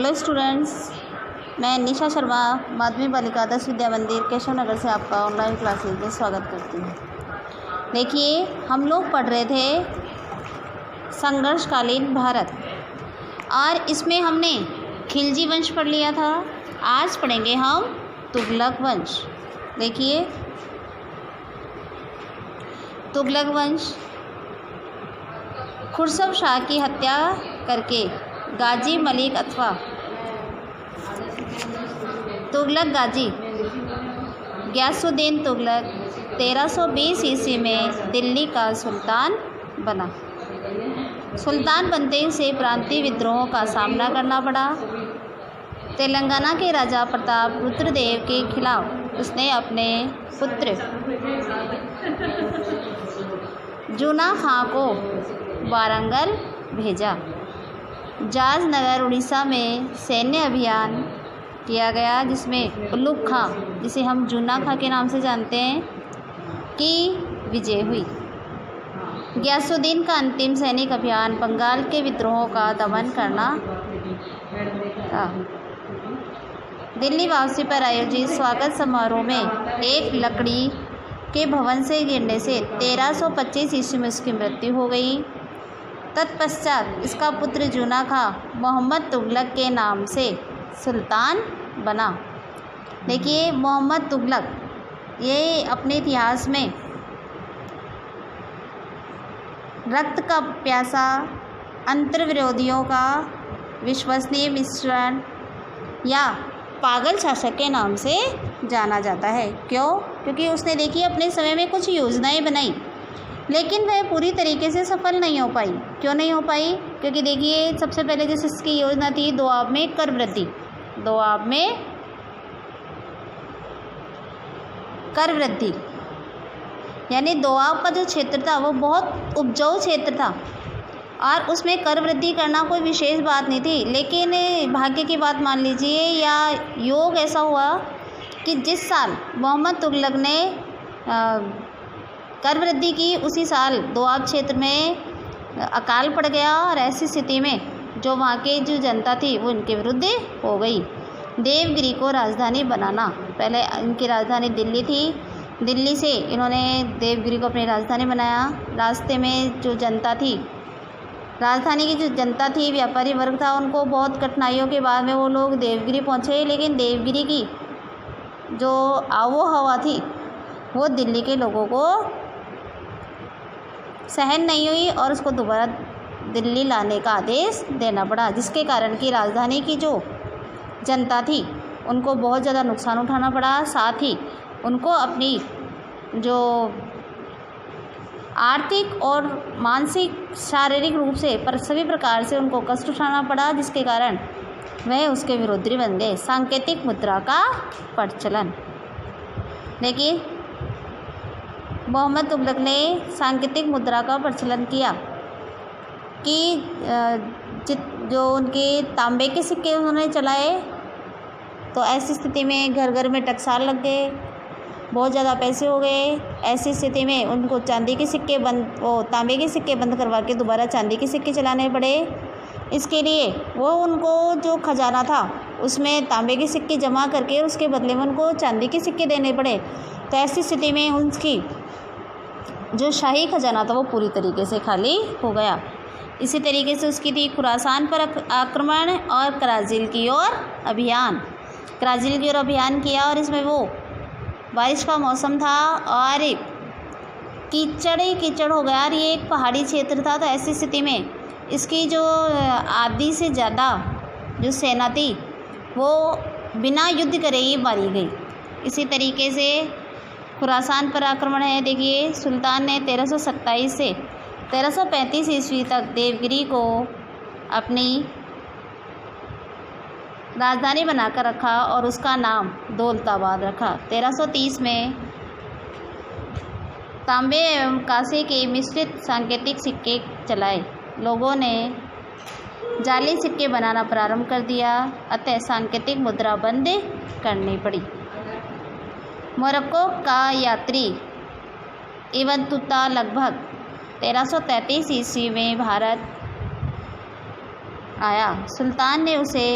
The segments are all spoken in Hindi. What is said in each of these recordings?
हेलो स्टूडेंट्स, मैं निशा शर्मा माध्यमिक बालिका आदर्श विद्या मंदिर केशव नगर से आपका ऑनलाइन क्लासेज में स्वागत करती हूँ। देखिए, हम लोग पढ़ रहे थे संघर्षकालीन भारत और इसमें हमने खिलजी वंश पढ़ लिया था। आज पढ़ेंगे हम तुगलक वंश। देखिए, तुगलक वंश खुर्शद शाह की हत्या करके गाजी मलिक अथवा तुगलक गाजी गयासुद्दीन तुगलक 1320 ईस्वी में दिल्ली का सुल्तान बना। सुल्तान बनते ही उसे प्रांतीय विद्रोहों का सामना करना पड़ा। तेलंगाना के राजा प्रताप रुद्रदेव के खिलाफ उसने अपने पुत्र जूना खां को वारंगल भेजा। जाज नगर उड़ीसा में सैन्य अभियान किया गया जिसमें उल्लुक खां, जिसे हम जूना खां के नाम से जानते हैं, की विजय हुई। गयासुद्दीन का अंतिम सैनिक अभियान बंगाल के विद्रोहों का दमन करना था। दिल्ली वापसी पर आयोजित स्वागत समारोह में एक लकड़ी के भवन से गिरने से 1325 ईस्वी में उसकी मृत्यु हो गई। तत्पश्चात इसका पुत्र जूना खां मोहम्मद तुगलक के नाम से सुल्तान बना। देखिए, मोहम्मद तुगलक ये अपने इतिहास में रक्त का प्यासा, अंतर्विरोधियों का विश्वसनीय मिश्रण या पागल शासक के नाम से जाना जाता है। क्यों? क्योंकि उसने देखिए अपने समय में कुछ योजनाएं बनाई, लेकिन वह पूरी तरीके से सफल नहीं हो पाई। क्यों नहीं हो पाई? क्योंकि देखिए, सबसे पहले जैसे इसकी योजना थी दोआब में कर वृद्धि। दोआब में कर वृद्धि यानी दोआब का जो क्षेत्र था वो बहुत उपजाऊ क्षेत्र था और उसमें कर वृद्धि करना कोई विशेष बात नहीं थी। लेकिन भाग्य की बात मान लीजिए या योग ऐसा हुआ कि जिस साल मोहम्मद तुगलक ने कर वृद्धि की, उसी साल दोआब क्षेत्र में अकाल पड़ गया और ऐसी स्थिति में जो वहाँ के जो जनता थी वो इनके विरुद्ध हो गई। देवगिरी को राजधानी बनाना, पहले इनकी राजधानी दिल्ली थी, दिल्ली से इन्होंने देवगिरी को अपनी राजधानी बनाया। रास्ते में जो जनता थी, राजधानी की जो जनता थी, व्यापारी वर्ग था, उनको बहुत कठिनाइयों के बाद में वो लोग देवगिरी पहुँचे। लेकिन देवगिरी की जो आबो हवा थी वो दिल्ली के लोगों को सहन नहीं हुई और उसको दोबारा दिल्ली लाने का आदेश देना पड़ा, जिसके कारण कि राजधानी की जो जनता थी उनको बहुत ज़्यादा नुकसान उठाना पड़ा। साथ ही उनको अपनी जो आर्थिक और मानसिक शारीरिक रूप से पर सभी प्रकार से उनको कष्ट उठाना पड़ा, जिसके कारण वह उसके विरोधी बन गए। सांकेतिक मुद्रा का प्रचलन। देखिए, मोहम्मद तुगलक ने सांकेतिक मुद्रा का प्रचलन किया कि जो उनके तांबे के सिक्के उन्होंने चलाए, तो ऐसी स्थिति में घर घर में टकसाल लग गए, बहुत ज़्यादा पैसे हो गए। ऐसी स्थिति में उनको चांदी के सिक्के तांबे के सिक्के बंद करवा के दोबारा चांदी के सिक्के चलाने पड़े। इसके लिए वो उनको जो खजाना था उसमें तांबे के सिक्के जमा करके उसके बदले में उनको चांदी के सिक्के देने पड़े। तो ऐसी स्थिति में उसकी जो शाही खजाना था वो पूरी तरीके से खाली हो गया। इसी तरीके से उसकी थी खुरासान पर आक्रमण और कराजिल की ओर अभियान। कराजिल की ओर अभियान किया और इसमें वो बारिश का मौसम था और कीचड़ ही कीचड़ हो गया और ये एक पहाड़ी क्षेत्र था। तो ऐसी स्थिति में इसकी जो आधी से ज़्यादा जो सेना थी वो बिना युद्ध करे ही मारी गई। इसी तरीके से खुरासान पर आक्रमण है। देखिए, सुल्तान ने 1327 से 1335 ईस्वी तक देवगिरी को अपनी राजधानी बनाकर रखा और उसका नाम दौलताबाद रखा। 1330 में तांबे एवं कांसे के मिश्रित सांकेतिक सिक्के चलाए। लोगों ने जाली सिक्के बनाना प्रारंभ कर दिया, अतः सांकेतिक मुद्रा बंद करनी पड़ी। मोरक्को का यात्री इब्न तुता लगभग 1333 ईस्वी में भारत आया। सुल्तान ने उसे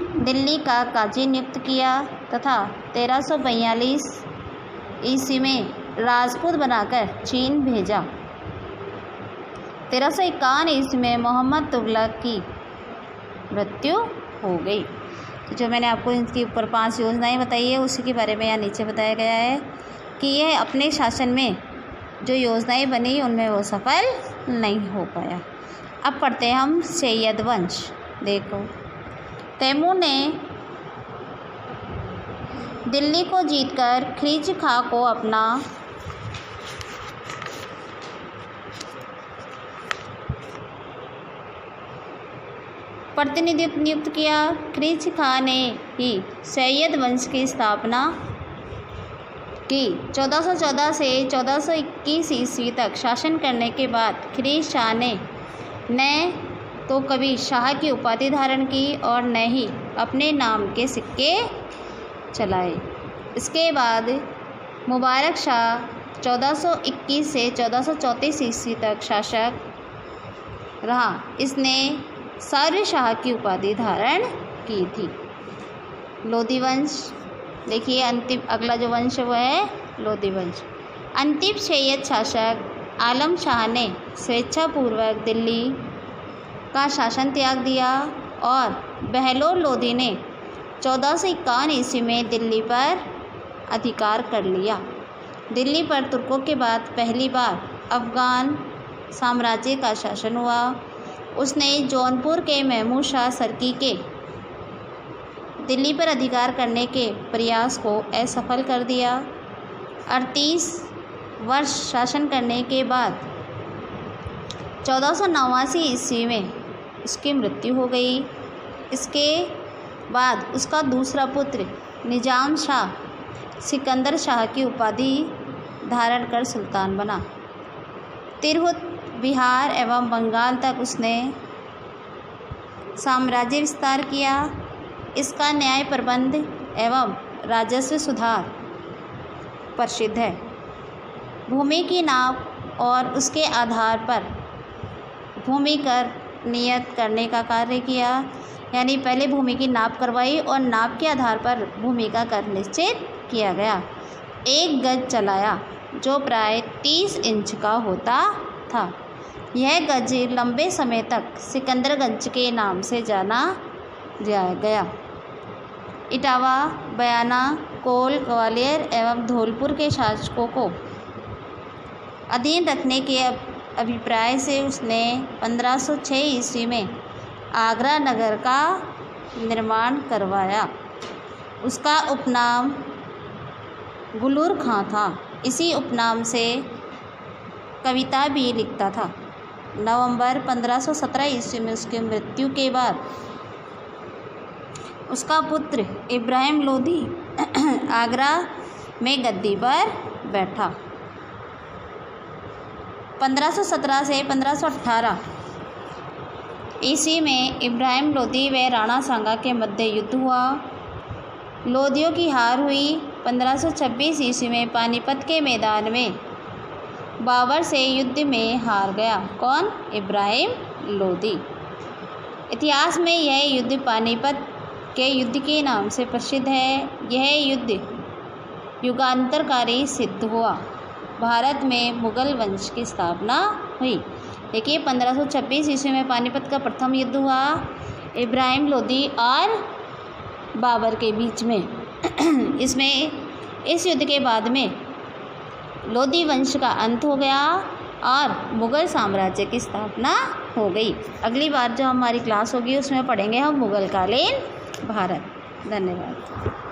दिल्ली का काजी नियुक्त किया तथा 1342 ईस्वी में राजपूत बनाकर चीन भेजा। 1351 ईस्वी में मोहम्मद तुगलक की मृत्यु हो गई। तो जो मैंने आपको इनके ऊपर 5 योजनाएं बताई है उसी के बारे में यहाँ नीचे बताया गया है कि यह अपने शासन में जो योजनाएं बनी उनमें वो सफल नहीं हो पाया। अब पढ़ते हैं हम सैयद वंश। देखो, तैमूर ने दिल्ली को जीतकर खिलजी खां को अपना प्रतिनिधित्व नियुक्त किया। खिलजी खां ने ही सैयद वंश की स्थापना की। 1414 से 1421 ईस्वी तक शासन करने के बाद खिलजी शाह ने न तो कभी शाह की उपाधि धारण की और न ही अपने नाम के सिक्के चलाए। इसके बाद मुबारक शाह 1421 से 1434 ईस्वी तक शासक रहा। इसने शौर्य शाह की उपाधि धारण की थी। लोधी वंश, देखिए अंतिम अगला जो वंश वो है लोधी वंश। अंतिम सैयद शासक आलम शाह ने स्वेच्छापूर्वक दिल्ली का शासन त्याग दिया और बहलोल लोधी ने 1451 ईस्वी में दिल्ली पर अधिकार कर लिया। दिल्ली पर तुर्कों के बाद पहली बार अफगान साम्राज्य का शासन हुआ। उसने जौनपुर के महमूद शाह सर्की के दिल्ली पर अधिकार करने के प्रयास को असफल कर दिया। 38 वर्ष शासन करने के बाद 1489 ईस्वी में उसकी मृत्यु हो गई। इसके बाद उसका दूसरा पुत्र निजाम शाह सिकंदर शाह की उपाधि धारण कर सुल्तान बना। तिरहुत, बिहार एवं बंगाल तक उसने साम्राज्य विस्तार किया। इसका न्याय प्रबंध एवं राजस्व सुधार प्रसिद्ध है। भूमि की नाप और उसके आधार पर भूमि कर नियत करने का कार्य किया। यानी पहले भूमि की नाप करवाई और नाप के आधार पर भूमि का कर निश्चित किया गया। 1 गज चलाया जो प्राय 30 इंच का होता था। यह गज लंबे समय तक सिकंदरगंज के नाम से जाना गया। इटावा, बयाना, कोल, ग्वालियर एवं धौलपुर के शासकों को अधीन रखने के अभिप्राय से उसने 1506 ईस्वी में आगरा नगर का निर्माण करवाया। उसका उपनाम गुलूर खां था। इसी उपनाम से कविता भी लिखता था। नवंबर 1517 ईस्वी में उसकी मृत्यु के बाद उसका पुत्र इब्राहिम लोधी आगरा में गद्दी पर बैठा। 1517 से 1518 ईस्वी में इब्राहिम लोधी व राणा सांगा के मध्य युद्ध हुआ। लोधियों की हार हुई। 1526 ईस्वी में पानीपत के मैदान में बाबर से युद्ध में हार गया। कौन? इब्राहिम लोधी। इतिहास में यह युद्ध पानीपत के युद्ध के नाम से प्रसिद्ध है। यह युद्ध युगांतरकारी सिद्ध हुआ। भारत में मुगल वंश की स्थापना हुई। देखिए 1526 ईस्वी में पानीपत का प्रथम युद्ध हुआ इब्राहिम लोधी और बाबर के बीच में। इस युद्ध के बाद में लोधी वंश का अंत हो गया और मुग़ल साम्राज्य की स्थापना हो गई। अगली बार जो हमारी क्लास होगी उसमें पढ़ेंगे हम मुग़ल कालीन भारत। धन्यवाद।